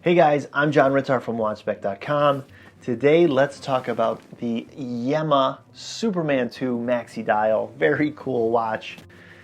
Hey guys, I'm John Ritzar from WatchSpec.com. Today let's talk about the Yema Superman II Maxi Dial. Very cool watch.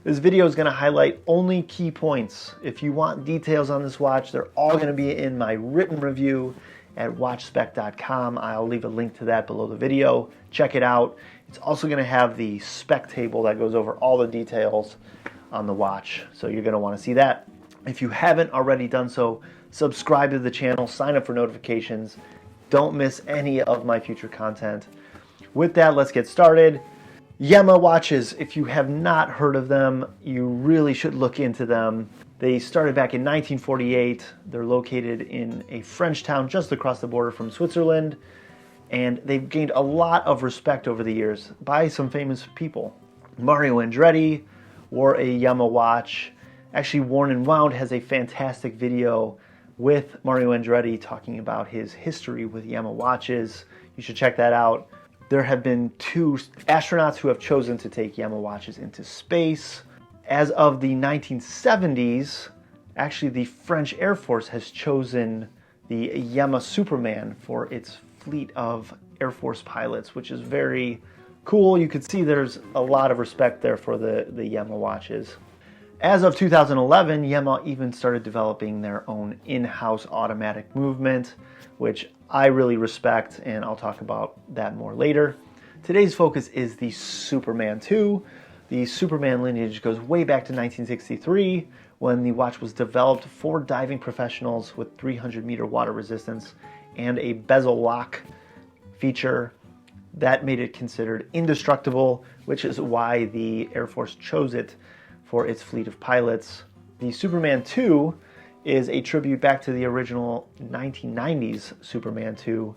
This video is going to highlight only key points. If you want details on this watch, they're all going to be in my written review at WatchSpec.com. I'll leave a link to that below the video. Check it out. It's also going to have the spec table that goes over all the details on the watch, so you're going to want to see that. If you haven't already done so, subscribe to the channel, sign up for notifications. Don't miss any of my future content. With that, let's get started. Yema watches, if you have not heard of them, you really should look into them. They started back in 1948. They're located in a French town just across the border from Switzerland, and they've gained a lot of respect over the years by some famous people. Mario Andretti wore a Yema watch. Actually, Worn and Wound has a fantastic video with Mario Andretti talking about his history with Yema watches. You should check that out. There have been 2 astronauts who have chosen to take Yema watches into space. As of the 1970s, actually the French Air Force has chosen the Yema Superman for its fleet of Air Force pilots, which is very cool. You can see there's a lot of respect there for the Yema watches. As of 2011, Yema even started developing their own in-house automatic movement, which I really respect, and I'll talk about that more later. Today's focus is the Superman II. The Superman lineage goes way back to 1963, when the watch was developed for diving professionals with 300-meter water resistance and a bezel lock feature that made it considered indestructible, which is why the Air Force chose it for its fleet of pilots. The Superman II is a tribute back to the original 1990s Superman II,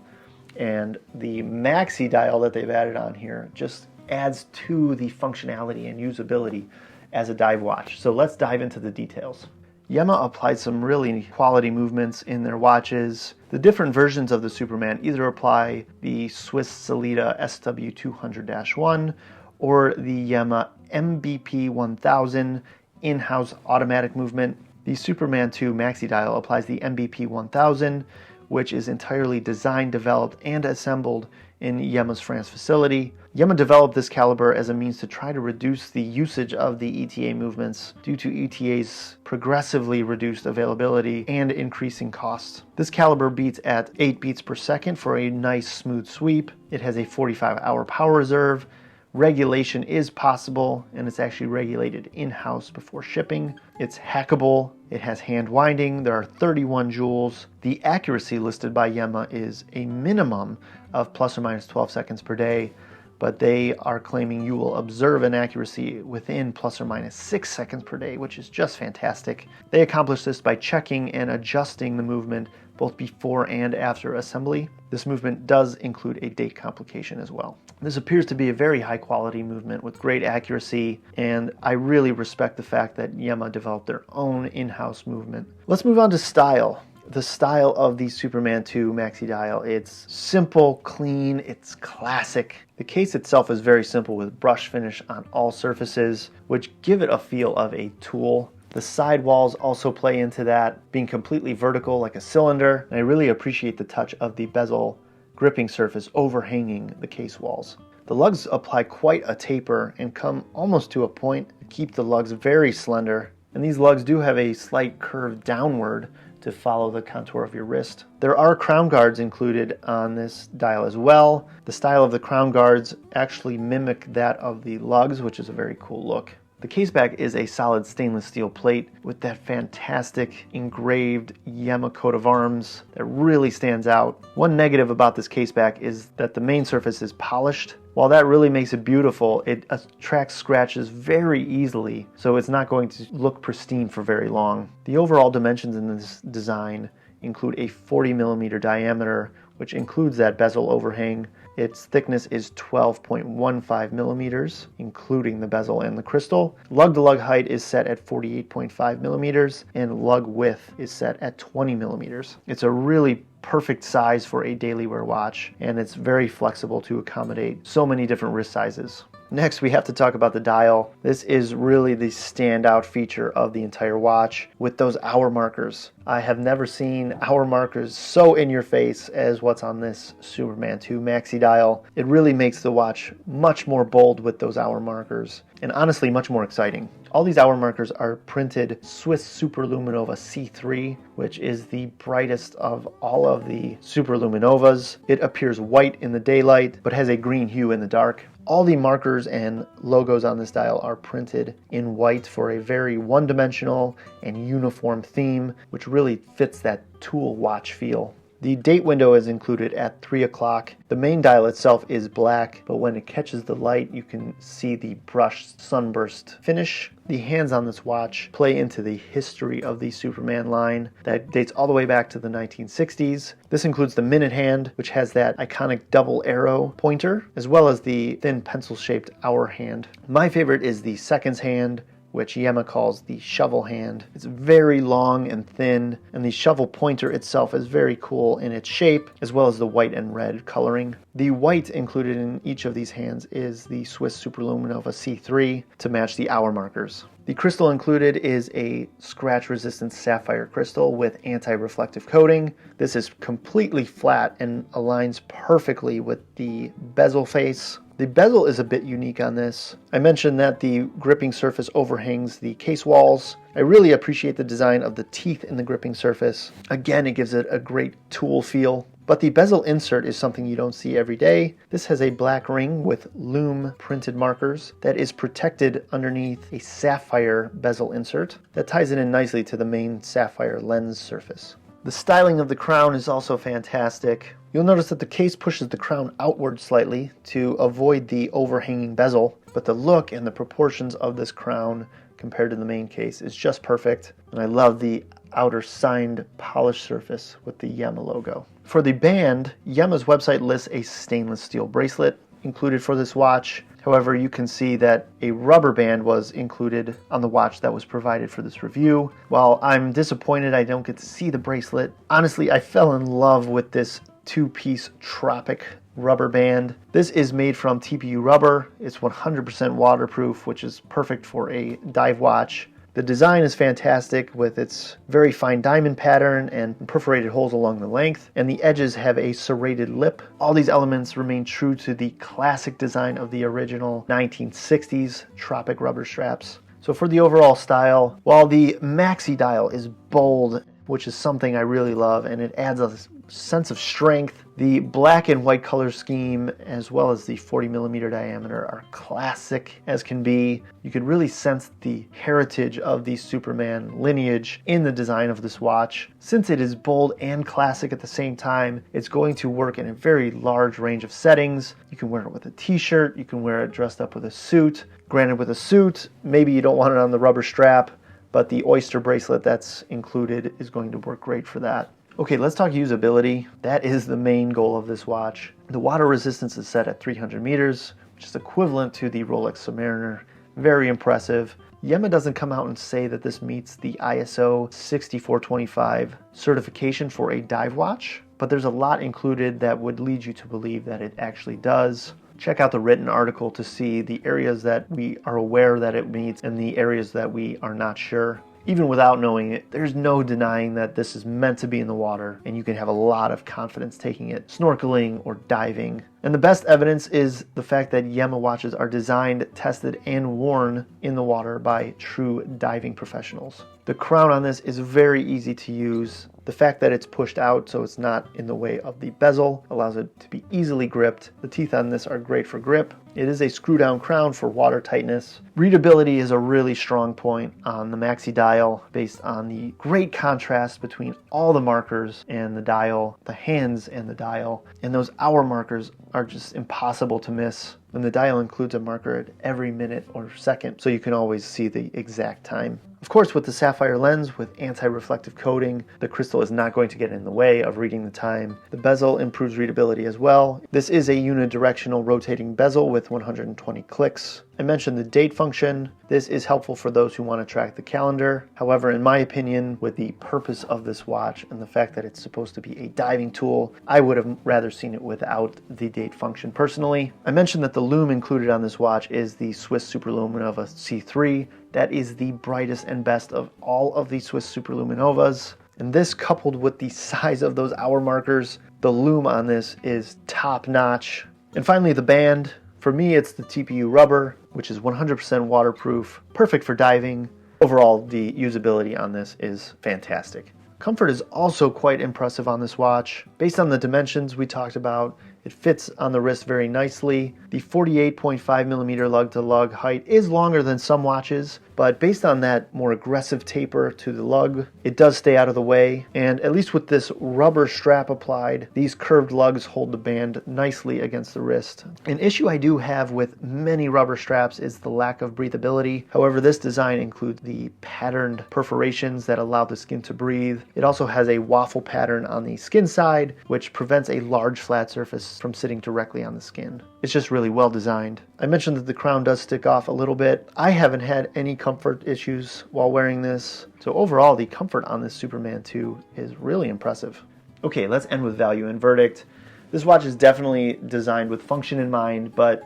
and the Maxi Dial that they've added on here just adds to the functionality and usability as a dive watch. So let's dive into the details. Yema applied some really quality movements in their watches. The different versions of the Superman either apply the Swiss Sellita SW200-1 or the Yema MBP 1000 in-house automatic movement. The Superman II Maxi Dial applies the MBP 1000, which is entirely designed, developed, and assembled in Yema's France facility. Yema developed this caliber as a means to try to reduce the usage of the ETA movements due to ETA's progressively reduced availability and increasing costs. This caliber beats at 8 beats per second for a nice smooth sweep. It has a 45-hour power reserve. Regulation is possible, and it's actually regulated in-house before shipping. It's hackable. It has hand winding. There are 31 joules. The accuracy listed by Yema is a minimum of plus or minus 12 seconds per day, but they are claiming you will observe an accuracy within plus or minus 6 seconds per day, which is just fantastic. They accomplish this by checking and adjusting the movement both before and after assembly. This movement does include a date complication as well. This appears to be a very high quality movement with great accuracy, and I really respect the fact that Yema developed their own in-house movement. Let's move on to style. The style of the Superman II Maxi Dial. It's simple, clean, it's classic. The case itself is very simple with brush finish on all surfaces, which give it a feel of a tool. The sidewalls also play into that, being completely vertical like a cylinder, and I really appreciate the touch of the bezel gripping surface overhanging the case walls. The lugs apply quite a taper and come almost to a point to keep the lugs very slender, and these lugs do have a slight curve downward to follow the contour of your wrist. There are crown guards included on this dial as well. The style of the crown guards actually mimic that of the lugs, which is a very cool look. The case back is a solid stainless steel plate with that fantastic engraved Yema coat of arms that really stands out. One negative about this case back is that the main surface is polished. While that really makes it beautiful, it attracts scratches very easily, so it's not going to look pristine for very long. The overall dimensions in this design include a 40mm diameter, which includes that bezel overhang. Its thickness is 12.15 millimeters, including the bezel and the crystal. Lug-to-lug height is set at 48.5 millimeters, and lug width is set at 20 millimeters. It's a really perfect size for a daily wear watch, and it's very flexible to accommodate so many different wrist sizes. Next, we have to talk about the dial. This is really the standout feature of the entire watch with those hour markers. I have never seen hour markers so in your face as what's on this Superman II Maxi Dial. It really makes the watch much more bold with those hour markers, and honestly much more exciting. All these hour markers are printed Swiss Superluminova C3, which is the brightest of all of the Superluminovas. It appears white in the daylight, but has a green hue in the dark. All the markers and logos on this dial are printed in white for a very one-dimensional and uniform theme, which really fits that tool watch feel. The date window is included at 3 o'clock. The main dial itself is black, but when it catches the light, you can see the brushed sunburst finish. The hands on this watch play into the history of the Superman line that dates all the way back to the 1960s. This includes the minute hand, which has that iconic double arrow pointer, as well as the thin pencil-shaped hour hand. My favorite is the seconds hand, which Yema calls the shovel hand. It's very long and thin, and the shovel pointer itself is very cool in its shape, as well as the white and red coloring. The white included in each of these hands is the Swiss Superluminova C3 to match the hour markers. The crystal included is a scratch-resistant sapphire crystal with anti-reflective coating. This is completely flat and aligns perfectly with the bezel face. The bezel is a bit unique on this. I mentioned that the gripping surface overhangs the case walls. I really appreciate the design of the teeth in the gripping surface. Again, it gives it a great tool feel. But the bezel insert is something you don't see every day. This has a black ring with lume printed markers that is protected underneath a sapphire bezel insert that ties it in nicely to the main sapphire lens surface. The styling of the crown is also fantastic. You'll notice that the case pushes the crown outward slightly to avoid the overhanging bezel, but the look and the proportions of this crown compared to the main case is just perfect, and I love the outer signed polished surface with the Yema logo. For the band, Yema's website lists a stainless steel bracelet included for this watch. However, you can see that a rubber band was included on the watch that was provided for this review. While I'm disappointed I don't get to see the bracelet, honestly, I fell in love with this two-piece Tropic rubber band. This is made from TPU rubber. It's 100% waterproof, which is perfect for a dive watch. The design is fantastic with its very fine diamond pattern and perforated holes along the length, and the edges have a serrated lip. All these elements remain true to the classic design of the original 1960s Tropic rubber straps. So for the overall style, while the Maxi Dial is bold, which is something I really love, and it adds a sense of strength, the black and white color scheme as well as the 40mm diameter are classic as can be. You could really sense the heritage of the Superman lineage in the design of this watch. Since it is bold and classic at the same time, it's going to work in a very large range of settings. You can wear it with a t-shirt, you can wear it dressed up with a suit. Granted, with a suit, maybe you don't want it on the rubber strap, but the oyster bracelet that's included is going to work great for that. Okay, let's talk usability. That is the main goal of this watch. The water resistance is set at 300 meters, which is equivalent to the Rolex Submariner. Very impressive. Yema doesn't come out and say that this meets the ISO 6425 certification for a dive watch, but there's a lot included that would lead you to believe that it actually does. Check out the written article to see the areas that we are aware that it meets and the areas that we are not sure. Even without knowing it, there's no denying that this is meant to be in the water, and you can have a lot of confidence taking it snorkeling or diving. And the best evidence is the fact that Yema watches are designed, tested, and worn in the water by true diving professionals. The crown on this is very easy to use. The fact that it's pushed out so it's not in the way of the bezel allows it to be easily gripped. The teeth on this are great for grip. It is a screw-down crown for water tightness. Readability is a really strong point on the Maxi Dial based on the great contrast between all the markers and the dial, the hands and the dial, and those hour markers are just impossible to miss. And the dial includes a marker at every minute or second, so you can always see the exact time. Of course, with the sapphire lens with anti-reflective coating, the crystal is not going to get in the way of reading the time. The bezel improves readability as well. This is a unidirectional rotating bezel with 120 clicks. I mentioned the date function. This is helpful for those who want to track the calendar. However, in my opinion, with the purpose of this watch and the fact that it's supposed to be a diving tool, I would have rather seen it without the date function personally. I mentioned that the lume included on this watch is the Swiss Superluminova C3. That is the brightest and best of all of the Swiss Superluminovas. And this, coupled with the size of those hour markers, the lume on this is top notch. And finally, the band. For me, it's the TPU rubber, which is 100% waterproof, perfect for diving. Overall, the usability on this is fantastic. Comfort is also quite impressive on this watch. Based on the dimensions we talked about, it fits on the wrist very nicely. The 48.5 millimeter lug-to-lug height is longer than some watches, but based on that more aggressive taper to the lug, it does stay out of the way. And at least with this rubber strap applied, these curved lugs hold the band nicely against the wrist. An issue I do have with many rubber straps is the lack of breathability. However, this design includes the patterned perforations that allow the skin to breathe. It also has a waffle pattern on the skin side, which prevents a large flat surface from sitting directly on the skin. It's just really well designed. I mentioned that the crown does stick off a little bit. I haven't had any comfort issues while wearing this. So overall, the comfort on this Superman II is really impressive. Okay, let's end with value and verdict. This watch is definitely designed with function in mind, but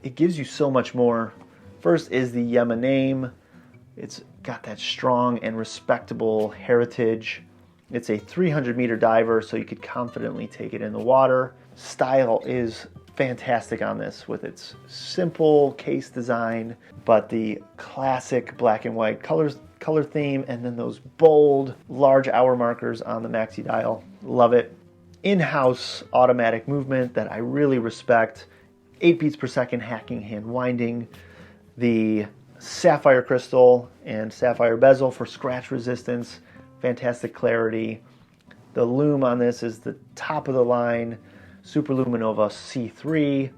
it gives you so much more. First is the Yema name. It's got that strong and respectable heritage. It's a 300-meter diver, so you could confidently take it in the water. Style is fantastic on this with its simple case design, but the classic black and white color theme, and then those bold, large hour markers on the Maxi Dial. Love it. In-house automatic movement that I really respect. 8 beats per second hacking hand winding. The sapphire crystal and sapphire bezel for scratch resistance. Fantastic clarity. The lume on this is the top of the line Superluminova C3.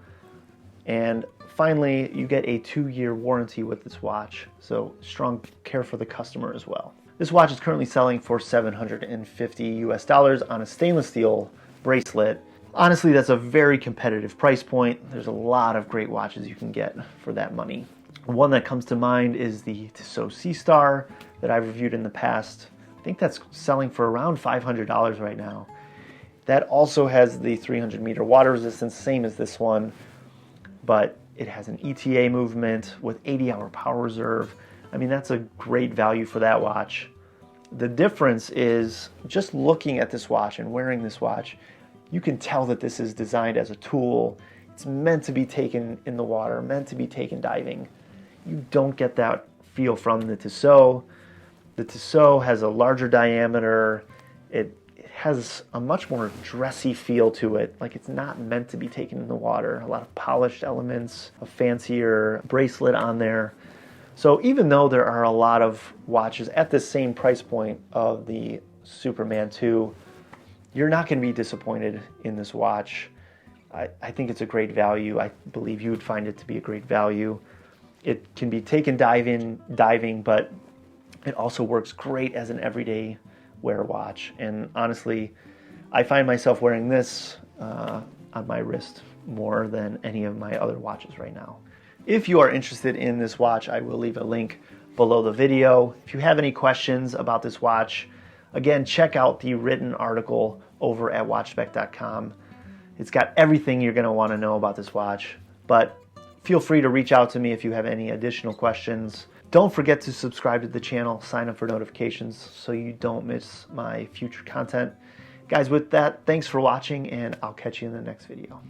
And finally, you get a 2-year warranty with this watch. So strong care for the customer as well. This watch is currently selling for $750 US on a stainless steel bracelet. Honestly, that's a very competitive price point. There's a lot of great watches you can get for that money. One that comes to mind is the Tissot C-Star that I've reviewed in the past. I think that's selling for around $500 right now. That also has the 300-meter water resistance, same as this one, but it has an ETA movement with 80-hour power reserve. I mean, that's a great value for that watch. The difference is, just looking at this watch and wearing this watch, you can tell that this is designed as a tool. It's meant to be taken in the water, meant to be taken diving. You don't get that feel from the Tissot. The Tissot has a larger diameter. It has a much more dressy feel to it, like it's not meant to be taken in the water. A lot of polished elements, a fancier bracelet on there. So even though there are a lot of watches at the same price point of the Superman II, you're not going to be disappointed in this watch. I think it's a great value. I believe you would find it to be a great value. It can be taken diving, but it also works great as an everyday wear watch. And honestly, I find myself wearing this on my wrist more than any of my other watches right now. If you are interested in this watch, I will leave a link below the video. If you have any questions about this watch, again, check out the written article over at watchspec.com. It's got everything you're going to want to know about this watch, but feel free to reach out to me if you have any additional questions. Don't forget to subscribe to the channel, sign up for notifications so you don't miss my future content. Guys, with that, thanks for watching, and I'll catch you in the next video.